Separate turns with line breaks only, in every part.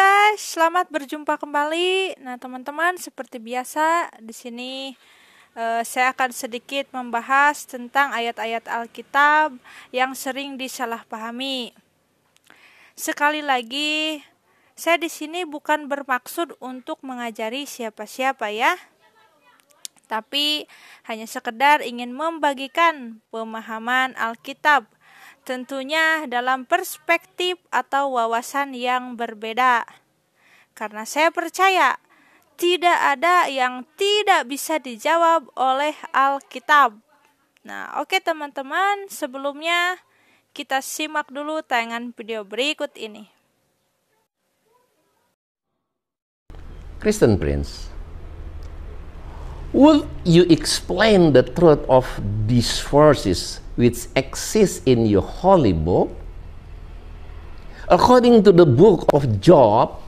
guys, selamat berjumpa kembali. Nah, teman-teman, seperti biasa di sini saya akan sedikit membahas tentang ayat-ayat Alkitab yang sering disalahpahami. Sekali lagi, saya di sini bukan bermaksud untuk mengajari siapa-siapa ya. Tapi hanya sekedar ingin membagikan pemahaman Alkitab, tentunya dalam perspektif atau wawasan yang berbeda. Karena saya percaya tidak ada yang tidak bisa dijawab oleh Alkitab. Nah, oke teman-teman, sebelumnya kita simak dulu tayangan video berikut ini.
Christian Prince, would you explain the truth of these verses which exist in your holy book? According to the book of Job,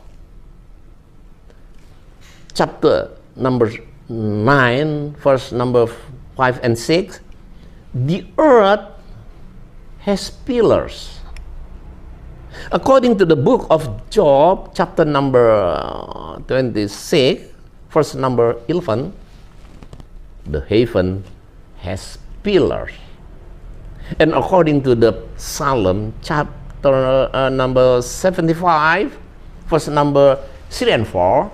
chapter number 9, verse number 5 and 6, the earth has pillars. According to the book of Job, chapter number 26, verse number 11, the heaven has pillars. And according to the Psalm, chapter number 75, verse number 3 and 4,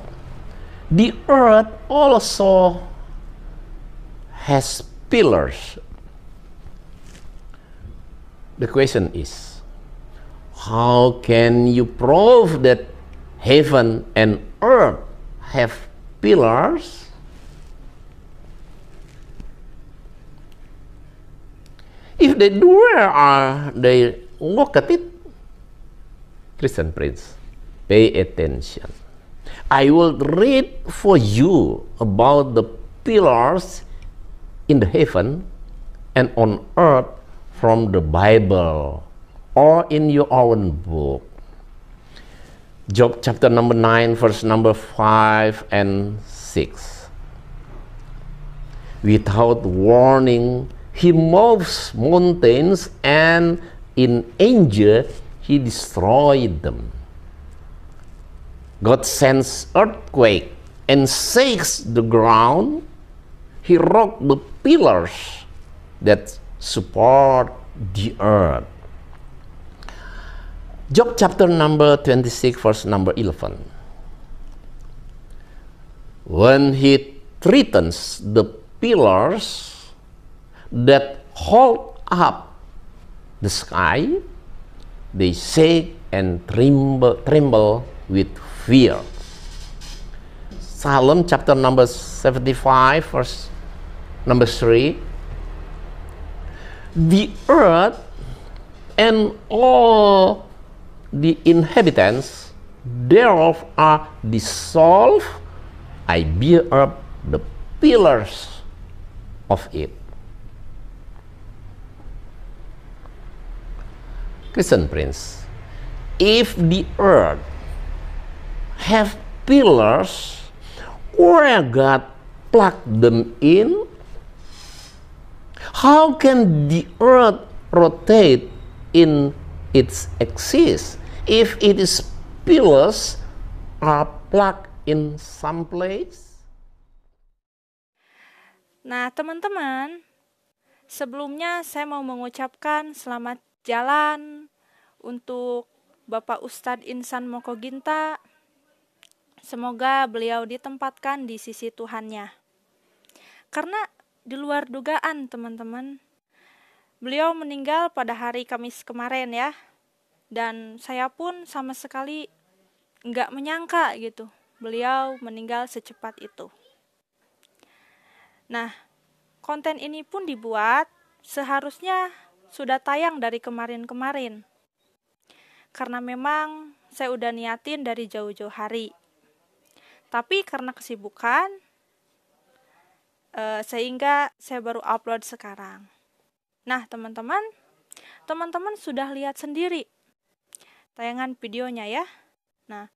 the earth also has pillars. The question is, how can you prove that heaven and earth have pillars? If they do, where are they located? Christian Prince, pay attention. I will read for you about the pillars in the heaven and on earth from the Bible or in your own book. Job chapter number 9, verse number 5 and 6. Without warning, he moves mountains, and in anger he destroyed them. God sends earthquake and shakes the ground. He rocked the pillars that support the earth. Job chapter number 26, verse number 11. When he threatens the pillars that hold up the sky, they shake and tremble with fear. Psalm chapter number 75, verse number 3. The earth and all the inhabitants thereof are dissolved. I bear up the pillars of it. Christian Prince, if the earth have pillars, where God plugged them in, how can the earth rotate in its axis if its pillars are plugged in some place?
Nah, teman-teman, sebelumnya saya mau mengucapkan selamat jalan untuk Bapak Ustadz Insan Mokoginta. Semoga beliau ditempatkan di sisi Tuhannya. Karena di luar dugaan teman-teman, beliau meninggal pada hari Kamis kemarin ya. Dan saya pun sama sekali nggak menyangka gitu, beliau meninggal secepat itu. Nah, konten ini pun dibuat seharusnya sudah tayang dari kemarin-kemarin. Karena memang saya udah niatin dari jauh-jauh hari. Tapi karena kesibukan, sehingga saya baru upload sekarang. Nah, teman-teman sudah lihat sendiri tayangan videonya ya. Nah,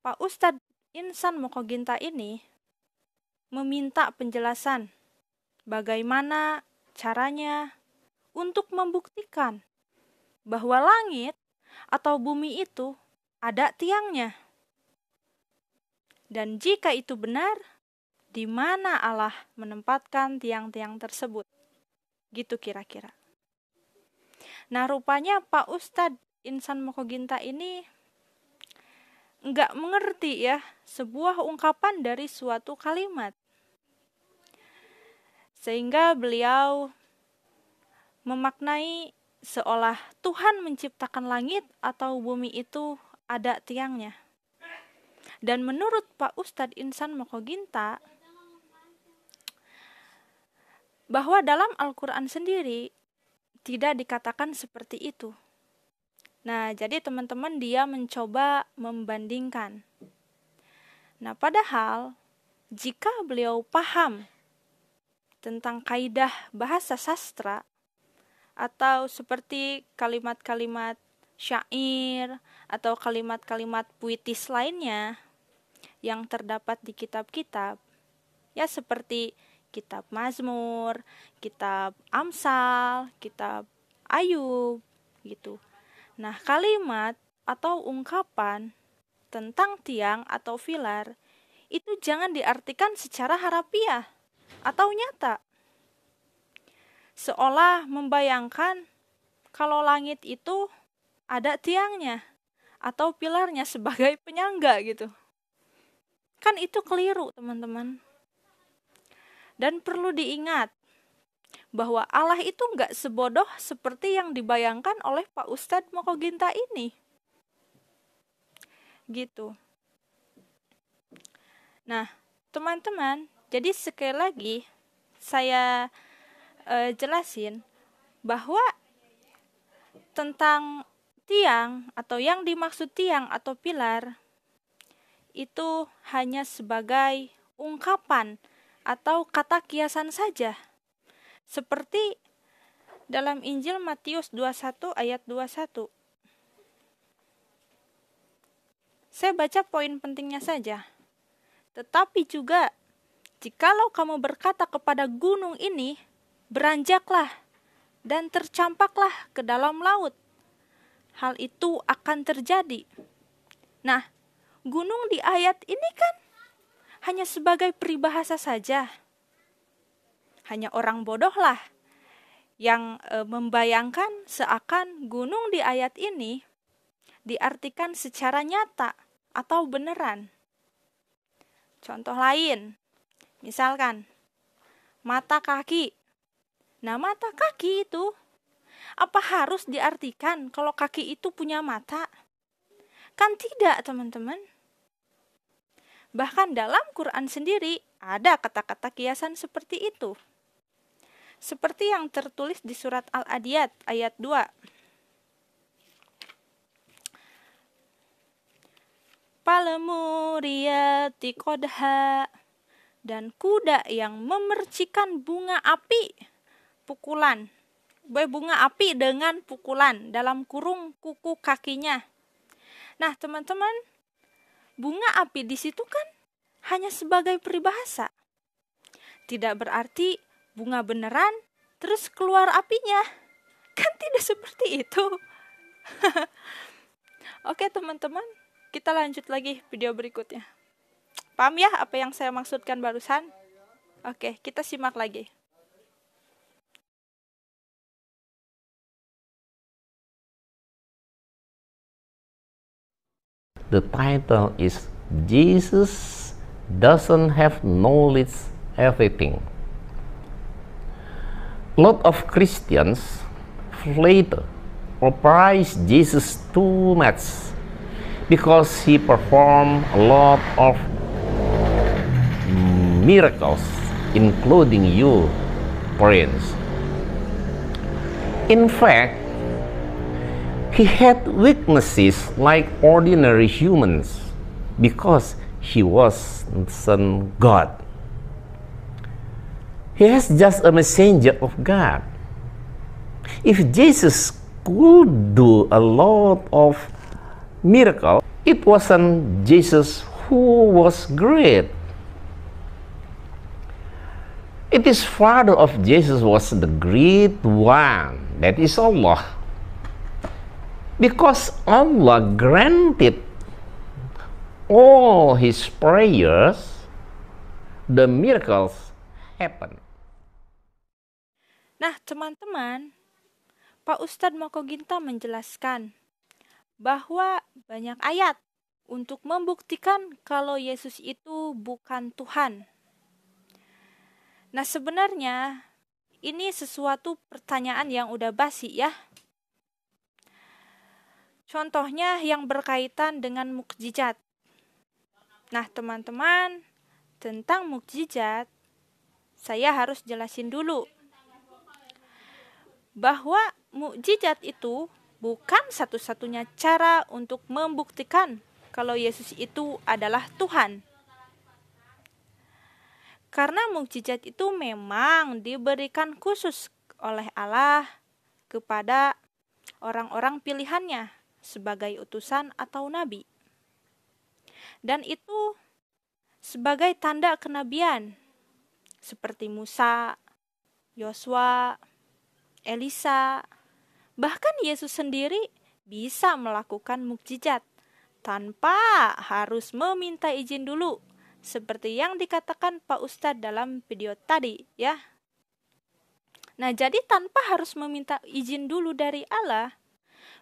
Pak Ustadz Insan Mokoginta ini meminta penjelasan bagaimana caranya untuk membuktikan bahwa langit atau bumi itu ada tiangnya. Dan jika itu benar, di mana Allah menempatkan tiang-tiang tersebut? Gitu kira-kira. Nah, rupanya Pak Ustadz Insan Mokoginta ini nggak mengerti ya sebuah ungkapan dari suatu kalimat. Sehingga beliau memaknai seolah Tuhan menciptakan langit atau bumi itu ada tiangnya. Dan menurut Pak Ustadz Insan Mokoginta, bahwa dalam Al-Quran sendiri tidak dikatakan seperti itu. Nah, jadi teman-teman dia mencoba membandingkan. Nah, padahal jika beliau paham tentang kaidah bahasa sastra atau seperti kalimat-kalimat syair atau kalimat-kalimat puitis lainnya yang terdapat di kitab-kitab, ya seperti kitab Mazmur, kitab Amsal, kitab Ayub, gitu. Nah, kalimat atau ungkapan tentang tiang atau pilar itu jangan diartikan secara harafiah atau nyata. Seolah membayangkan kalau langit itu ada tiangnya atau pilarnya sebagai penyangga gitu. Kan itu keliru, teman-teman. Dan perlu diingat bahwa Allah itu nggak sebodoh seperti yang dibayangkan oleh Pak Ustadz Mokoginta ini. Gitu. Nah, teman-teman, jadi sekali lagi saya jelasin bahwa tentang tiang atau yang dimaksud tiang atau pilar itu hanya sebagai ungkapan atau kata kiasan saja. Seperti dalam Injil Matius 21 ayat 21. Saya baca poin pentingnya saja. Tetapi juga, jikalau kamu berkata kepada gunung ini, beranjaklah dan tercampaklah ke dalam laut, hal itu akan terjadi. Nah, gunung di ayat ini kan hanya sebagai peribahasa saja. Hanya orang bodohlah yang membayangkan seakan gunung di ayat ini diartikan secara nyata atau beneran. Contoh lain, misalkan mata kaki. Nah, mata kaki itu apa harus diartikan kalau kaki itu punya mata? Kan tidak, teman-teman. Bahkan dalam Quran sendiri ada kata-kata kiasan seperti itu. Seperti yang tertulis di surat Al-Adiyat ayat 2. Palemuriyati qodha, dan kuda yang memercikan bunga api pukulan. Bunga api dengan pukulan dalam kurung kuku kakinya. Nah, teman-teman, bunga api di situ kan hanya sebagai peribahasa. Tidak berarti bunga beneran terus keluar apinya. Kan tidak seperti itu. Oke, teman-teman, kita lanjut lagi video berikutnya. Paham ya apa yang saya maksudkan barusan? Oke, kita simak lagi.
The title is Jesus doesn't have knowledge everything. Lot of Christians flatter or praise Jesus too much because he performed a lot of miracles, including you, friends. In fact, he had weaknesses like ordinary humans because he wasn't God. He is just a messenger of God. If Jesus could do a lot of miracles, it wasn't Jesus who was great. It is Father of Jesus was the great one, that is Allah. Because Allah granted all his prayers, the miracles happen.
Nah, teman-teman, Pak Ustadz Moko Ginta menjelaskan bahwa banyak ayat untuk membuktikan kalau Yesus itu bukan Tuhan. Nah, sebenarnya ini sesuatu pertanyaan yang udah basi ya. Contohnya yang berkaitan dengan mukjizat. Nah, teman-teman, tentang mukjizat saya harus jelasin dulu bahwa mukjizat itu bukan satu-satunya cara untuk membuktikan kalau Yesus itu adalah Tuhan. Karena mukjizat itu memang diberikan khusus oleh Allah kepada orang-orang pilihannya sebagai utusan atau nabi. Dan itu sebagai tanda kenabian seperti Musa, Yosua, Elisa, bahkan Yesus sendiri bisa melakukan mukjizat tanpa harus meminta izin dulu, seperti yang dikatakan Pak Ustadz dalam video tadi ya. Nah, jadi tanpa harus meminta izin dulu dari Allah,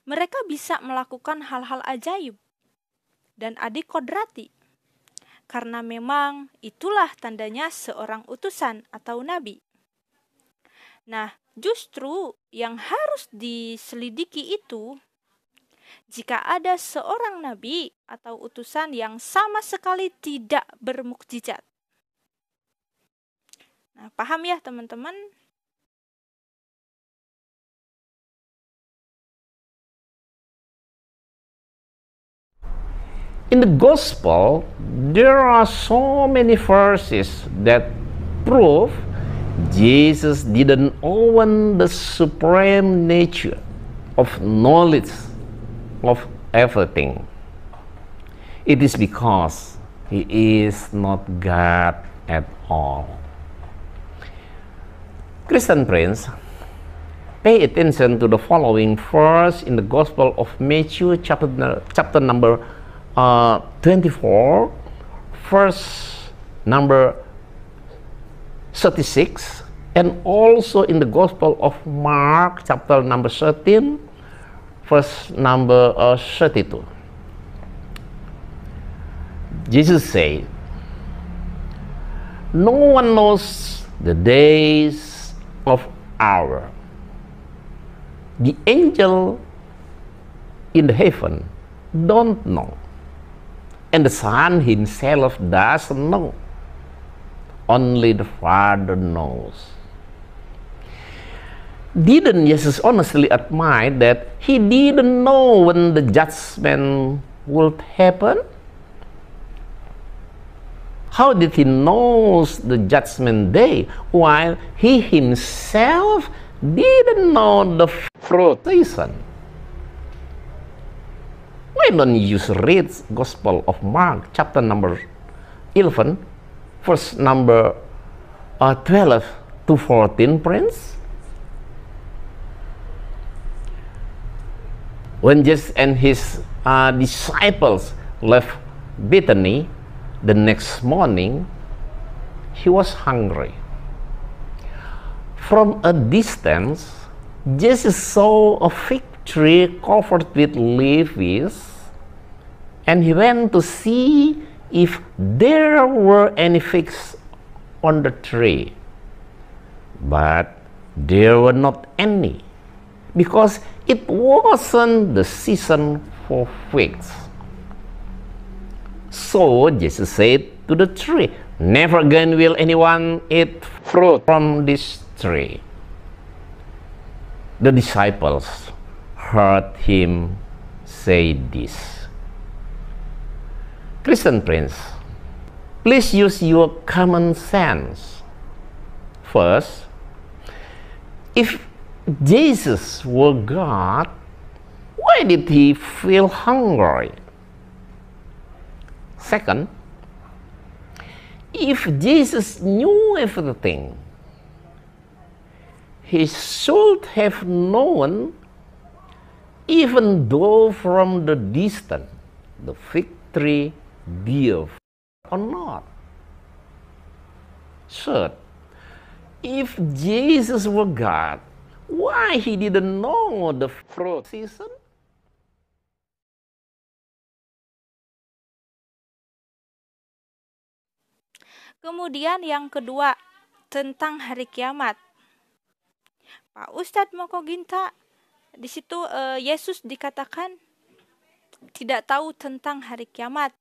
mereka bisa melakukan hal-hal ajaib dan adikodrati. Karena memang itulah tandanya seorang utusan atau nabi. Nah, justru yang harus diselidiki itu, jika ada seorang nabi atau utusan yang sama sekali tidak bermukjizat. Nah, paham ya teman-teman?
In the gospel, there are so many verses that prove Jesus didn't own the supreme nature of knowledge of everything. It is because he is not God at all. Christian friends, pay attention to the following verse in the Gospel of Matthew, chapter number 24, verse number 36, and also in the Gospel of Mark, chapter number 13, verse number 32. Jesus said, "No one knows the days of hour. The angel in the heaven don't know, and the Son himself doesn't know. Only the Father knows." Didn't Jesus honestly admit that he didn't know when the judgment would happen? How did he know the judgment day while he himself didn't know the fruit season? Why don't you read Gospel of Mark, chapter number 11, verse number 12 to 14, friends? When Jesus and his disciples left Bethany the next morning, he was hungry. From a distance, Jesus saw a fig tree covered with leaves, and he went to see if there were any figs on the tree. But there were not any, because it wasn't the season for figs. So Jesus said to the tree, "Never again will anyone eat fruit from this tree." The disciples heard him say this. Christian friends, please use your common sense. First, if Jesus were God, why did he feel hungry? Second, if Jesus knew everything, he should have known, even though from the distance the fig tree dear or not? Third, if Jesus were God, why he didn't know the fruit season?
Kemudian yang kedua, tentang hari kiamat. Pak Ustadz Moko Ginta, di situ Yesus dikatakan tidak tahu tentang hari kiamat.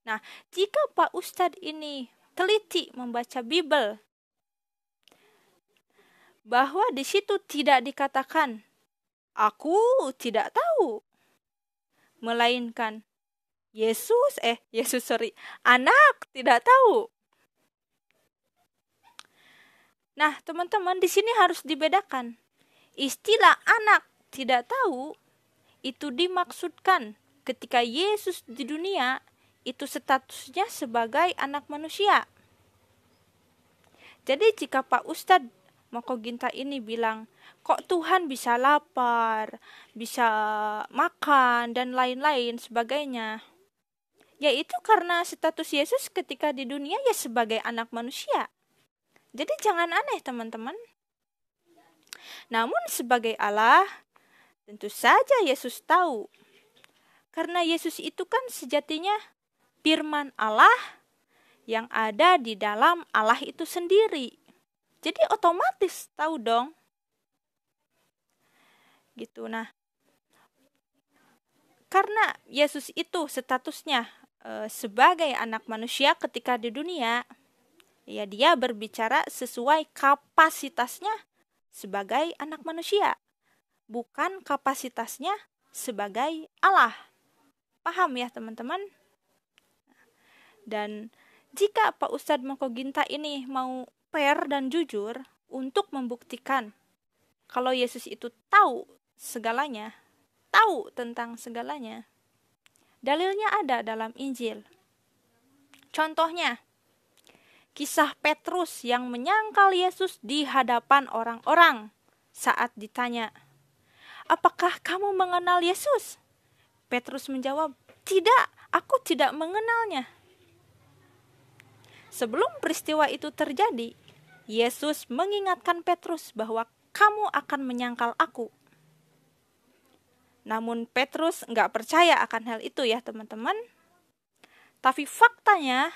Nah, jika Pak Ustadz ini teliti membaca Bible, bahwa di situ tidak dikatakan aku tidak tahu, melainkan anak tidak tahu. Nah, teman-teman, di sini harus dibedakan. Istilah anak tidak tahu itu dimaksudkan ketika Yesus di dunia itu statusnya sebagai anak manusia. Jadi jika Pak Ustadz Moko Ginta ini bilang, kok Tuhan bisa lapar, bisa makan, dan lain-lain sebagainya, ya itu karena status Yesus ketika di dunia ya sebagai anak manusia. Jadi jangan aneh, teman-teman. Namun sebagai Allah, tentu saja Yesus tahu. Karena Yesus itu kan sejatinya firman Allah yang ada di dalam Allah itu sendiri. Jadi otomatis tahu dong. Gitu. Nah, karena Yesus itu statusnya sebagai anak manusia ketika di dunia, ya dia berbicara sesuai kapasitasnya sebagai anak manusia, bukan kapasitasnya sebagai Allah. Paham ya teman-teman? Dan jika Pak Ustadz Moko Ginta ini mau fair dan jujur untuk membuktikan kalau Yesus itu tahu segalanya, tahu tentang segalanya, dalilnya ada dalam Injil. Contohnya, kisah Petrus yang menyangkal Yesus di hadapan orang-orang saat ditanya, "Apakah kamu mengenal Yesus?" Petrus menjawab, "Tidak, aku tidak mengenalnya." Sebelum peristiwa itu terjadi, Yesus mengingatkan Petrus bahwa kamu akan menyangkal aku. Namun Petrus nggak percaya akan hal itu ya teman-teman. Tapi faktanya,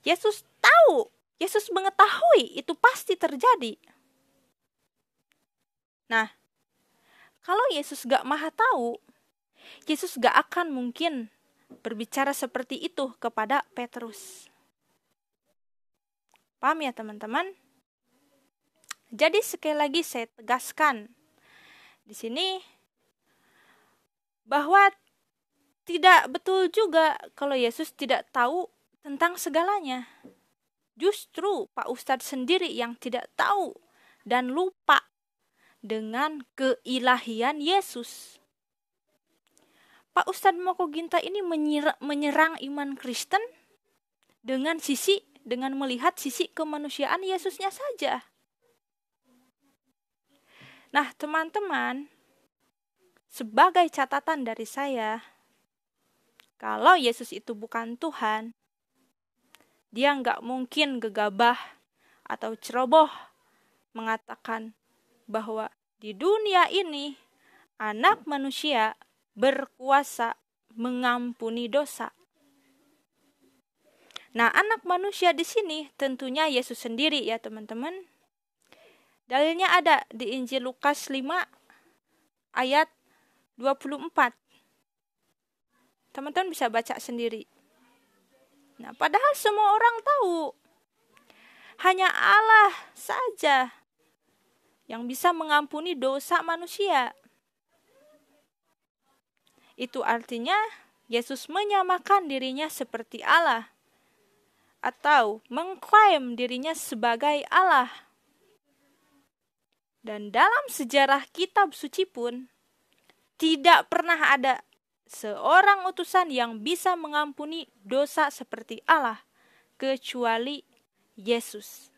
Yesus tahu, Yesus mengetahui itu pasti terjadi. Nah, kalau Yesus gak maha tahu, Yesus gak akan mungkin berbicara seperti itu kepada Petrus. Paham ya teman-teman? Jadi sekali lagi saya tegaskan di sini bahwa tidak betul juga kalau Yesus tidak tahu tentang segalanya. Justru Pak Ustadz sendiri yang tidak tahu dan lupa dengan keilahian Yesus. Pak Ustadz Moko Ginta ini menyerang iman Kristen dengan melihat sisi kemanusiaan Yesusnya saja. Nah, teman-teman, sebagai catatan dari saya, kalau Yesus itu bukan Tuhan, dia nggak mungkin gegabah atau ceroboh mengatakan bahwa di dunia ini anak manusia berkuasa mengampuni dosa. Nah, anak manusia di sini tentunya Yesus sendiri ya teman-teman. Dalilnya ada di Injil Lukas 5 ayat 24. Teman-teman bisa baca sendiri. Nah, padahal semua orang tahu, hanya Allah saja yang bisa mengampuni dosa manusia. Itu artinya Yesus menyamakan dirinya seperti Allah atau mengklaim dirinya sebagai Allah. Dan dalam sejarah kitab suci pun tidak pernah ada seorang utusan yang bisa mengampuni dosa seperti Allah kecuali Yesus.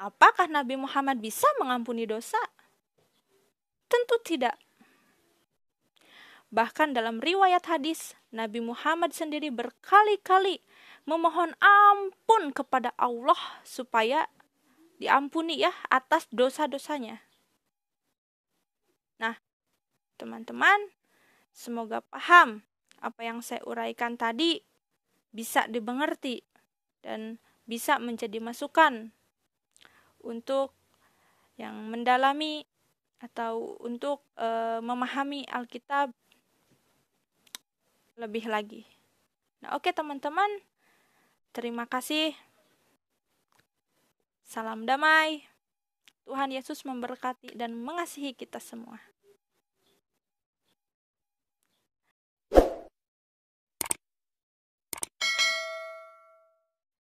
Apakah Nabi Muhammad bisa mengampuni dosa? Tentu tidak. Bahkan dalam riwayat hadis, Nabi Muhammad sendiri berkali-kali memohon ampun kepada Allah supaya diampuni ya atas dosa-dosanya. Nah, teman-teman, semoga paham apa yang saya uraikan tadi bisa dimengerti dan bisa menjadi masukan untuk yang mendalami atau untuk memahami Alkitab lebih lagi. Nah, oke teman-teman, terima kasih. Salam damai. Tuhan Yesus memberkati dan mengasihi kita semua.